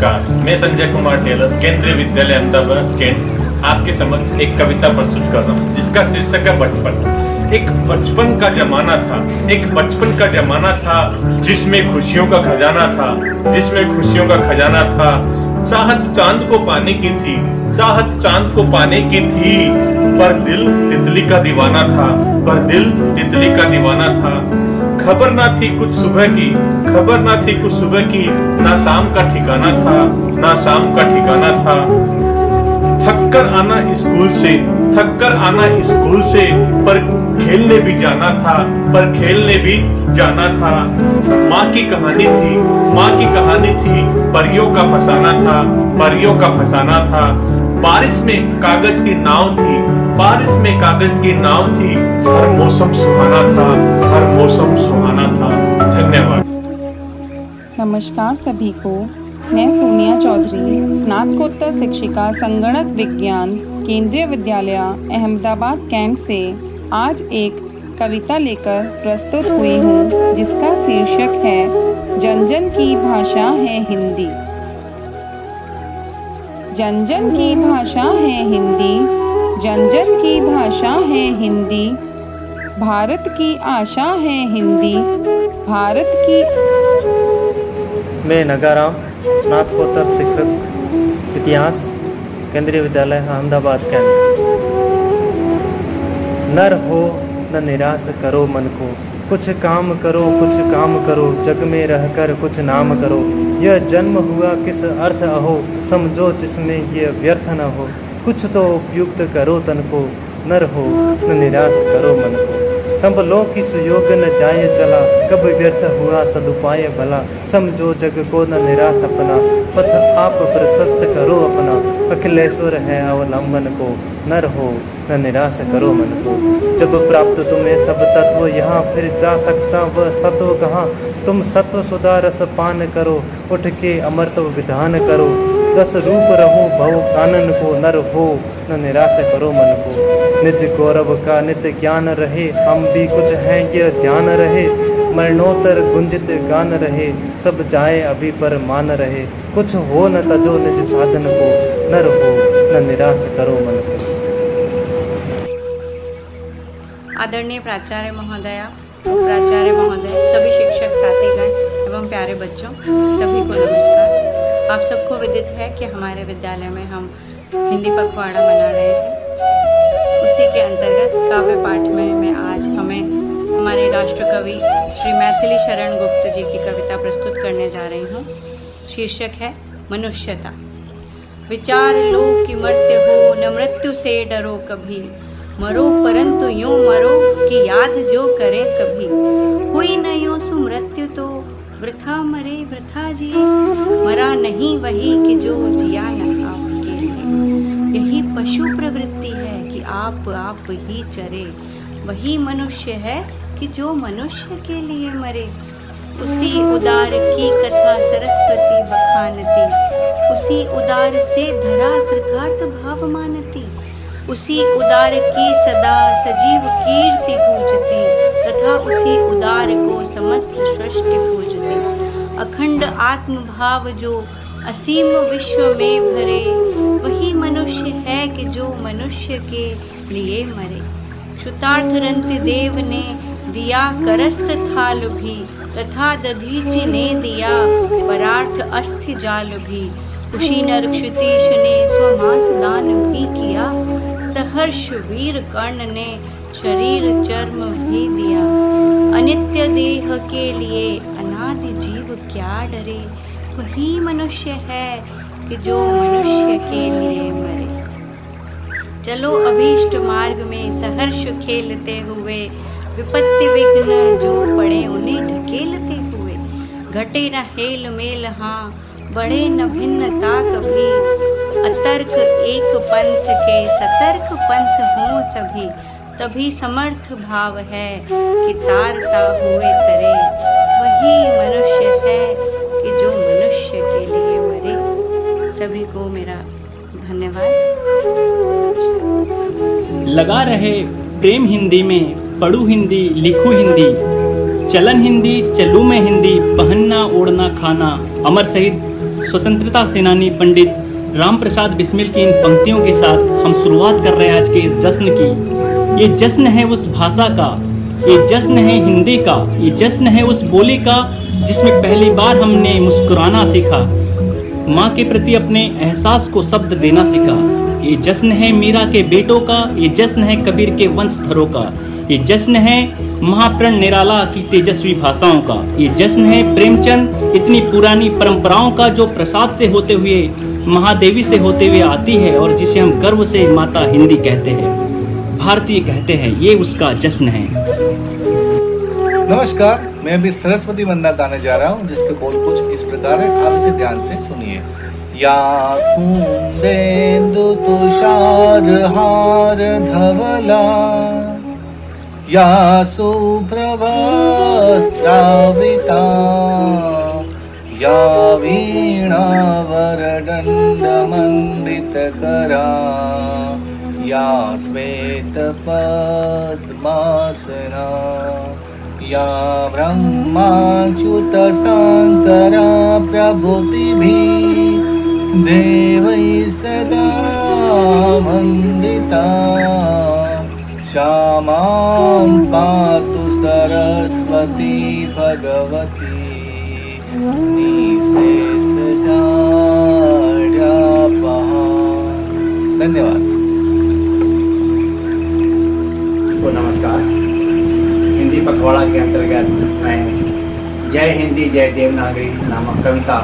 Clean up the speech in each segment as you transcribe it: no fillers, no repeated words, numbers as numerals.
नमस्कार, मैं संजय कुमार टेलर, केंद्रीय विद्यालय अहमदाबाद कैंट आपके समक्ष एक कविता प्रस्तुत कर रहा हूँ जिसका शीर्षक है बचपन। एक बचपन का जमाना था, एक बचपन का जमाना था जिसमें खुशियों का खजाना था, जिसमें खुशियों का खजाना था। चाहत चांद को पाने की थी, चाहत चांद को पाने की थी, पर दिल तितली का दीवाना था, पर दिल तितली का दीवाना था। खबर ना थी कुछ सुबह की, खबर ना थी कुछ सुबह की, ना शाम का ठिकाना था, ना शाम का ठिकाना था। थक कर आना स्कूल से, थक कर आना स्कूल से, पर खेलने भी जाना था, पर खेलने भी जाना था। माँ की कहानी थी, माँ की कहानी थी, परियों का फसाना था, परियों का फसाना था। बारिश में कागज की नाव थी, बारिश में कागज की नाव थी, हर मौसम सुहाना था, हर मौसम सुहाना था। धन्यवाद। नमस्कार सभी को, मैं सोनिया चौधरी, स्नातकोत्तर शिक्षिका संगणक विज्ञान, केंद्रीय विद्यालय अहमदाबाद कैंट से आज एक कविता लेकर प्रस्तुत हुई हूँ जिसका शीर्षक है जन जन की भाषा है हिंदी। जन जन की भाषा है हिंदी, जन जन की भाषा है हिंदी, भारत की आशा है हिंदी, भारत की। मैं नगाराम, स्नातकोत्तर शिक्षक इतिहास, केंद्रीय विद्यालय अहमदाबाद कैंट। नर हो न निराश करो मन को, कुछ काम करो, कुछ काम करो, जग में रहकर कुछ नाम करो। यह जन्म हुआ किस अर्थ अहो, समझो जिसमें यह व्यर्थ न हो। कुछ तो उपयुक्त करो तन को, नर हो न निराश करो मन को। संभलो कि सुयोग न जाए चला, कब व्यर्थ हुआ सदुपाय भला। समझो जग को न निराश अपना, पथ आप प्रशस्त करो अपना। अखिलेश्वर है अवलंबन को, नर हो न निराश करो मन को। जब प्राप्त तुम्हें सब तत्व, यहाँ फिर जा सकता वह सत्व कहाँ। तुम सत्व सुधा रस पान करो, उठ के अमृतव विधान करो। दस रूप रहो भव कानन को, नर हो न निराश करो मन को। निज गौरव का नित्य ज्ञान रहे, हम भी कुछ हैं यह ध्यान रहे। मरणोत्तर गुंजित गान रहे, सब जाए अभी पर मान रहे। कुछ हो न तजो निज साधन को, नर हो न निराश करो मन को। आदरणीय प्राचार्य महोदया, प्राचार्य महोदय, सभी शिक्षक साथीगण एवं प्यारे बच्चों, सभी को नमस्कार। आप सबको विदित है कि हमारे विद्यालय में हम हिंदी पखवाड़ा मना रहे हैं। उसी के अंतर्गत काव्य पाठ में मैं आज हमारे राष्ट्र कवि श्री मैथिली शरण गुप्त जी की कविता प्रस्तुत करने जा रही हूँ। शीर्षक है मनुष्यता। विचार लो कि मर्त्य हो, न मृत्यु से डरो कभी। मरो परंतु यूं मरो कि याद जो करे सभी। हुई न यूं सु मृत्यु तो वृथा मरे वृथा जिए। मरा नहीं वही कि जो जिया न आपके लिए। यही पशु प्रवृत्ति है कि आप ही चरे। वही मनुष्य है कि जो मनुष्य के लिए मरे। उसी उदार की कथा सरस्वती बखानती, उसी उदार से धरा कृतार्थ भाव मानती। उसी उदार की सदा सजीव कीर्ति पूजती, तथा उसी उदार को समस्त सृष्टि पूजती। अखंड आत्म भाव जो असीम विश्व में भरे, वही मनुष्य है कि जो मनुष्य के लिए मरे। श्रुतार्थ रंति देव ने दिया करस्त थाल भी, तथा दधीचि ने दिया परार्थ अस्थि जाल भी। उसी नर क्षितीश ने स्वमांस दान भी किया, सहर्ष वीर कर्ण ने शरीर चर्म भी दिया। अनित्य देह के लिए अनादि जीव क्या डरे। वही मनुष्य है कि जो मनुष्य के लिए मरे। चलो अभीष्ट मार्ग में सहर्ष खेलते हुए, विपत्ति विघ्न जो पड़े उन्हें ढकेलते हुए। घटे न हेल मेल हाँ, बढ़े न भिन्नता कभी। अतर्क एक पंथ के सतर्क पंथ हों सभी। तभी समर्थ भाव है कि तारता हुए तरे। वही मनुष्य है कि जो मनुष्य के लिए मरे। सभी को मेरा धन्यवाद। लगा रहे प्रेम हिंदी में, पढ़ूं हिंदी लिखूं हिंदी। चलन हिंदी चलूं मैं हिंदी, पहनना ओढ़ना खाना अमर शहीद स्वतंत्रता सेनानी पंडित राम प्रसाद बिस्मिल की इन पंक्तियों के साथ हम शुरुआत कर रहे हैं आज के इस जश्न की। ये जश्न है उस भाषा का, ये जश्न है हिंदी का, ये जश्न है उस बोली का जिसमें पहली बार हमने मुस्कुराना सीखा, माँ के प्रति अपने एहसास को शब्द देना सीखा। ये जश्न है मीरा के बेटों का, ये जश्न है कबीर के वंशधरों का, ये जश्न है महाप्रण निराला की तेजस्वी भाषाओं का, ये जश्न है प्रेमचंद इतनी पुरानी परंपराओं का जो प्रसाद से होते हुए महादेवी से होते हुए आती है और जिसे हम गर्व से माता हिंदी कहते हैं, भारतीय कहते हैं, ये उसका जश्न है। नमस्कार, मैं अभी सरस्वती वंदना गाने जा रहा हूँ जिसके बोल कुछ इस प्रकार है, आप इसे ध्यान से सुनिए। या कुंदेन्दु तुषार हार धवला, या शुभ्रवस्त्रावृता, या वीणा वरदंड मंडितकरा, या श्वेत पद्मासना, या ब्रह्माच्युत शंकरा प्रभृतिभिः देवैः सदा वन्दिता, श्यामां पातु सरस्वती भगवती निःशेषजाड्यापहा। धन्यवाद। नमस्कार, हिंदी पखवाड़ा के अंतर्गत मैं जय हिंदी जय देवनागरी नामक कविता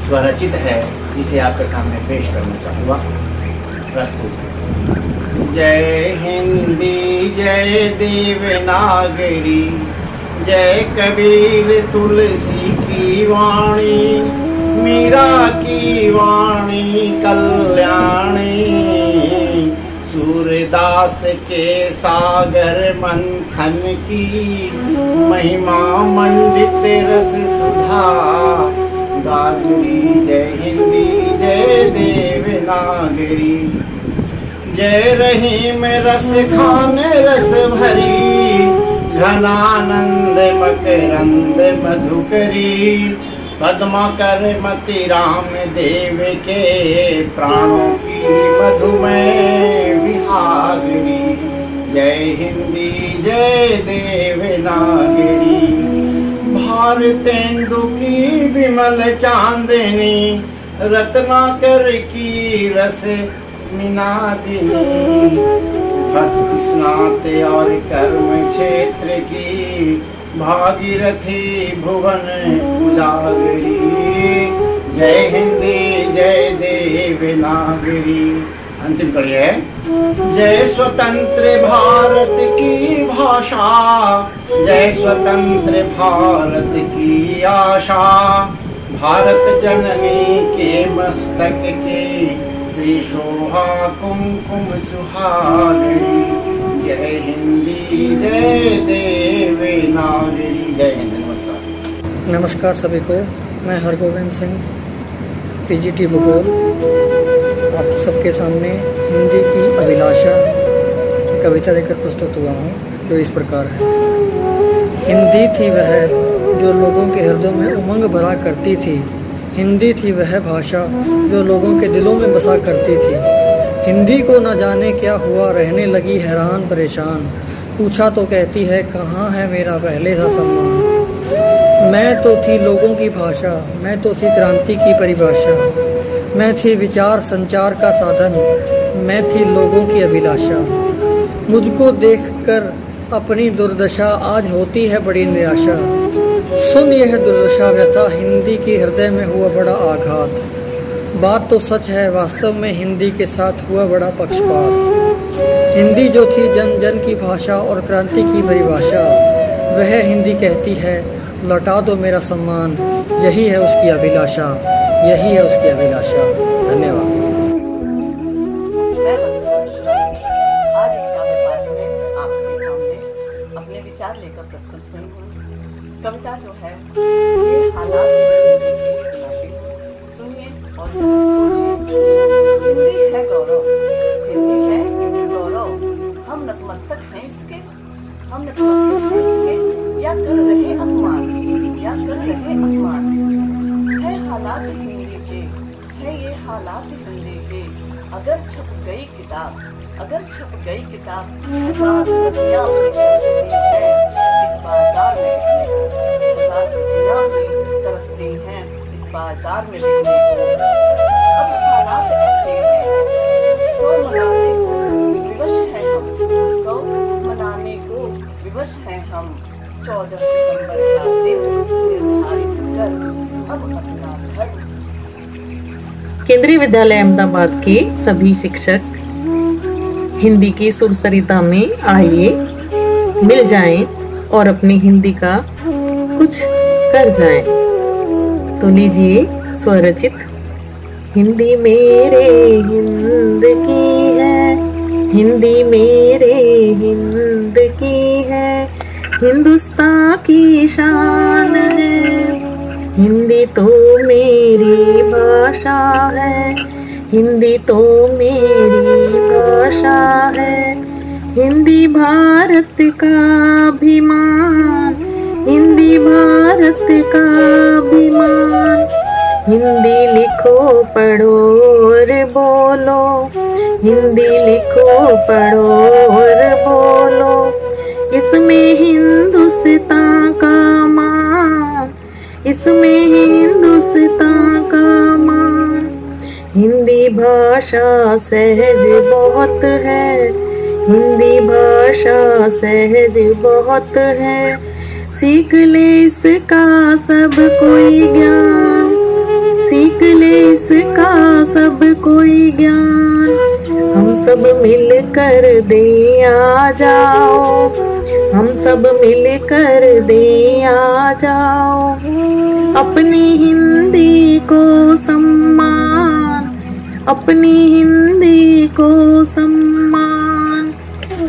स्वरचित है जिसे आपके सामने पेश करना चाहूँगा। प्रस्तुत। जय हिंदी जय देवनागरी, जय कबीर तुलसी की वाणी, मीरा की वाणी कल्याणी, सूरदास के सागर मंथन की महिमा मंडित रस सुधा गागरी। जय हिंदी जय देवनागरी, जय रहीम रस खान रस भरी, घनानंद मकरंद मधुकरी, पद्माकर मति राम देव के प्राणों की मधुमय विहागरी। जय हिंदी जय देवनागरी, भारतेंदु की विमल चांदनी, रत्नाकर की रस मीनादिनी, भक्ति स्नात और कर्म क्षेत्र की भागीरथी भुवन उजागरी। जय हिंदी जय देवनागरी। अंतिम कड़ी है। जय स्वतंत्र भारत की भाषा, जय स्वतंत्र भारत की आशा, भारत जननी के मस्तक की श्री शोभा कुमकुम सुहागरी। जय हिंदी जय देवनागरी। जय हिंद। नमस्कार। नमस्कार सभी को, मैं हरगोविंद सिंह पीजीटी भूगोल आप सबके सामने हिंदी की अभिलाषा कविता लेकर प्रस्तुत हुआ हूँ, जो इस प्रकार है। हिंदी थी वह जो लोगों के हृदयों में उमंग भरा करती थी, हिंदी थी वह भाषा जो लोगों के दिलों में बसा करती थी। हिंदी को न जाने क्या हुआ, रहने लगी हैरान परेशान, पूछा तो कहती है कहाँ है मेरा पहले था सम्मान। मैं तो थी लोगों की भाषा, मैं तो थी क्रांति की परिभाषा, मैं थी विचार संचार का साधन, मैं थी लोगों की अभिलाषा। मुझको देखकर अपनी दुर्दशा आज होती है बड़ी निराशा, सुन यह दुर्दशा व्यथा हिंदी की हृदय में हुआ बड़ा आघात। बात तो सच है, वास्तव में हिंदी के साथ हुआ बड़ा पक्षपात। हिंदी जो थी जन जन की भाषा और क्रांति की परिभाषा, वह हिंदी कहती है लौटा दो मेरा सम्मान, यही है उसकी अभिलाषा, यही है उसकी अभिलाषा। धन्यवाद। आज इस काव्य पाठ में आपके सामने अपने विचार लेकर प्रस्तुत हुई हूँ। कविता जो है ये हालात में सुनाती हूँ, सुनिए और जरा सोचिए। हिंदी है गौरव, हिंदी है गौरव, हम नतमस्तक हैं इसके, हम नतमस्तक हैं इसके, या कर रहे अपमान, या कर रहे अपमान। है हालात हिंदी के, है ये हालात हिंदी के। अगर छप गई किताब, अगर छप गई किताब, हजार प्रतियां भी तरसती हैं इस बाजार में बिकने को। हजार प्रतियां भी तरसती हैं इस बाजार में बिकने को। अब हालात ऐसे हैं, उत्सव मनाने को विवश हैं हम, उत्सव मनाने को विवश हैं हम। 14 सितंबर का दिन निर्धारित कर अब अपना धर्म। केंद्रीय विद्यालय अहमदाबाद के सभी शिक्षक हिंदी की सुरसरिता में आइए, मिल जाएं और अपनी हिंदी का कुछ कर जाएं। तो लीजिए स्वरचित हिंदी मेरे हिंद की है, हिंदी मेरे हिंद की है, हिंदुस्तान की शान है। हिंदी तो मेरी भाषा है, हिंदी तो मेरी भाषा है। हिंदी भारत का अभिमान, हिंदी भारत का अभिमान। हिंदी लिखो पढ़ो और बोलो, हिंदी लिखो पढ़ो और बोलो। इसमें हिंदुस्तान का मान, इसमें हिंदुस्तान का मान। हिंदी भाषा सहज बहुत है, हिंदी भाषा सहज बहुत है। सीख ले इसका सब कोई ज्ञान, सीख ले इसका सब कोई ज्ञान। हम सब मिल कर दे आ जाओ, हम सब मिल कर दे आ जाओ। अपनी हिंदी को सम्मान, अपनी हिंदी को सम्मान।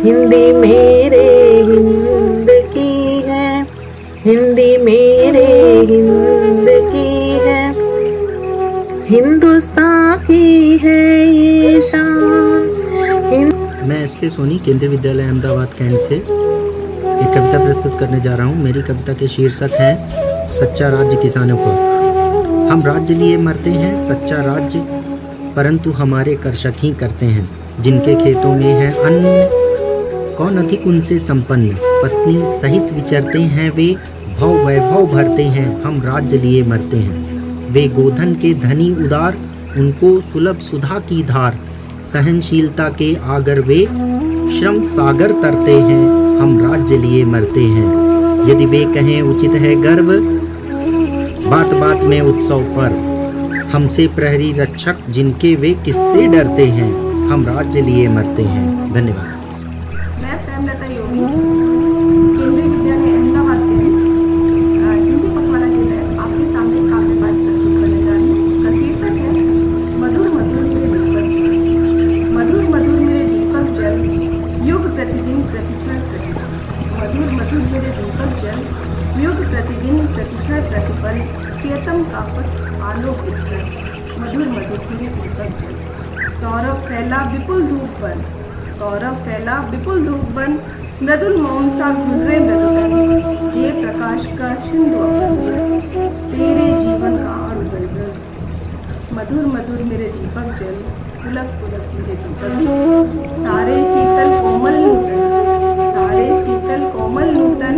हिंदी मेरे हिंद की है, हिंदी मेरे हिंद की है, हिंदुस्तान की है ये शान। मैं एस.के. सोनी केंद्रीय विद्यालय अहमदाबाद कैंट से एक कविता प्रस्तुत करने जा रहा हूँ। मेरी कविता के शीर्षक है सच्चा राज्य किसानों को। हम राज्य लिए मरते हैं, सच्चा राज्य परंतु हमारे कर्षक ही करते हैं। जिनके खेतों में है अन्न, कौन अधिक उनसे संपन्न। पत्नी सहित विचरते हैं वे, भव वैभव भरते हैं। हम राज्य लिए मरते हैं। वे गोधन के धनी उदार, उनको सुलभ सुधा की धार। सहनशीलता के आगर वे, श्रम सागर तरते हैं। हम राज्य लिए मरते हैं। यदि वे कहें उचित है गर्व, बात बात में उत्सव पर। हमसे प्रहरी रक्षक जिनके वे किससे डरते हैं। हम राज्य लिए मरते हैं। धन्यवाद। मैं प्रेमलता योगी केंद्रीय विद्यालय अहमदाबाद के हिंदी पखवाड़ा के तहत आपके सामने काव्य पाठ प्रस्तुत करने जा रही हूँ। इसका शीर्षक है मधुर मधुर मेरे दीपक जल। मधुर मधुर मेरे दीपक जल, युग प्रतिदिन प्रतिक्षण प्रतिपल। मधुर मधुर मेरे दीपक जल, युग प्रतिदिन प्रतिक्षण प्रतिपल। प्रियतम का पथ आलोकित कर, मधुर मधुर मेरे दीपक जल। सौरभ फैला विपुल धूप बन, सौरभ फैला विपुल धूप बन। मृदुल मौन सा घुर्रे मृदुतन, हे प्रकाश का सिंधु अवतरण। तेरे जीवन का अणुबंधन। मधुर मधुर मेरे दीपक जल, पुलक पुलक मेरे दीपक जल। सारे शीतल कोमल नूतन, सारे शीतल कोमल नूतन।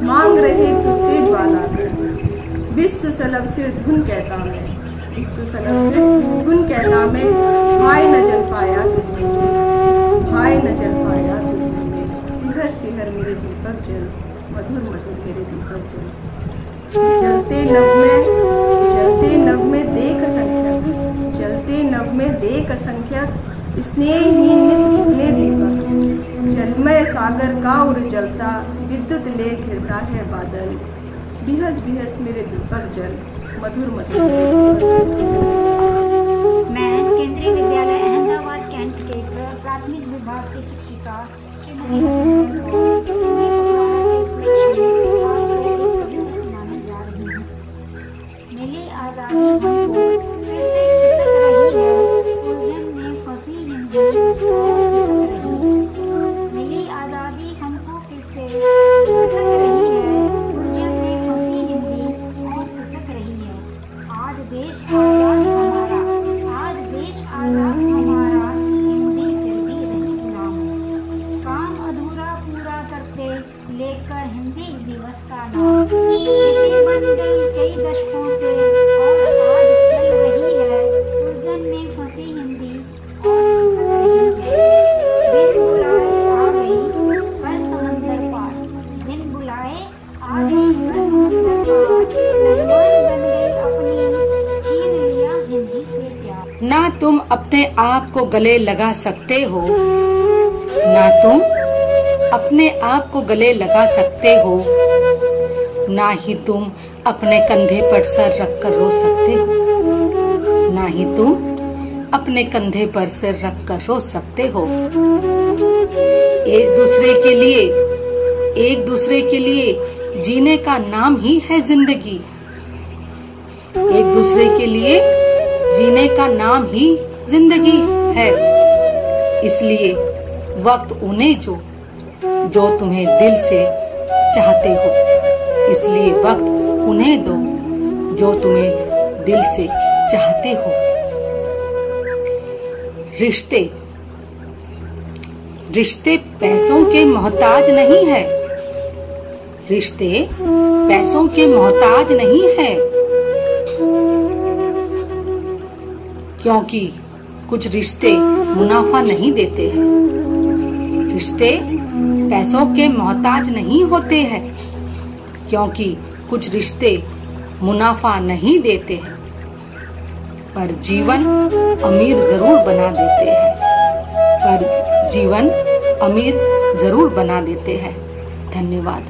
मांग रहे तुझसे ज्वालागण। विश्व सलभ सिर धुन कहता मैं, विश्व सलभ सिर धुन कहता मैं। हाय न जल पाया तुझमें, हाय न जल पाया तुझमें। सिहर सिहर मेरे दीपक जल, मधुर मधुर मेरे दीपक जल। जलते नभ में, जलते नभ में देख असंख्यक, जलते नभ में देख असंख्यक। स्नेहहीन नित कितने दीपक। जलमय सागर का उर जलता, विद्युत ले घिरता है बादल। बिहस बिहस मेरे दीपक जल, मधुर मधुर। मैं केंद्रीय विद्यालय अहमदाबाद कैंट के प्राथमिक विभाग की शिक्षिका सुनाने जा रही हूँ। मिली आज़ादी हमको फिर से खिसक रही है, उलझन में फंसी हिंदी और सिसक रही है। मिली आज़ादी हमको फिर से सिसक रही है, उलझन में फंसी हिंदी और सिसक रही है। आज देश आज़ाद अपने आप को गले लगा सकते हो, ना तुम अपने आप को गले लगा सकते हो, ना ही तुम अपने कंधे पर सर रखकर रो सकते हो, ना ही तुम अपने कंधे पर सिर रखकर रो सकते हो। एक दूसरे के लिए जीने का नाम ही है जिंदगी। एक दूसरे के लिए जीने का नाम ही जिंदगी है। इसलिए वक्त उन्हें जो तुम्हें दिल से चाहते हो, इसलिए वक्त उन्हें दो जो तुम्हें दिल से चाहते हो। रिश्ते पैसों के मोहताज नहीं है। रिश्ते पैसों के मोहताज नहीं है, क्योंकि कुछ रिश्ते मुनाफा नहीं देते हैं। रिश्ते पैसों के मोहताज नहीं होते हैं, क्योंकि कुछ रिश्ते मुनाफा नहीं देते हैं, पर जीवन अमीर जरूर बना देते हैं। पर जीवन अमीर जरूर बना देते हैं। धन्यवाद।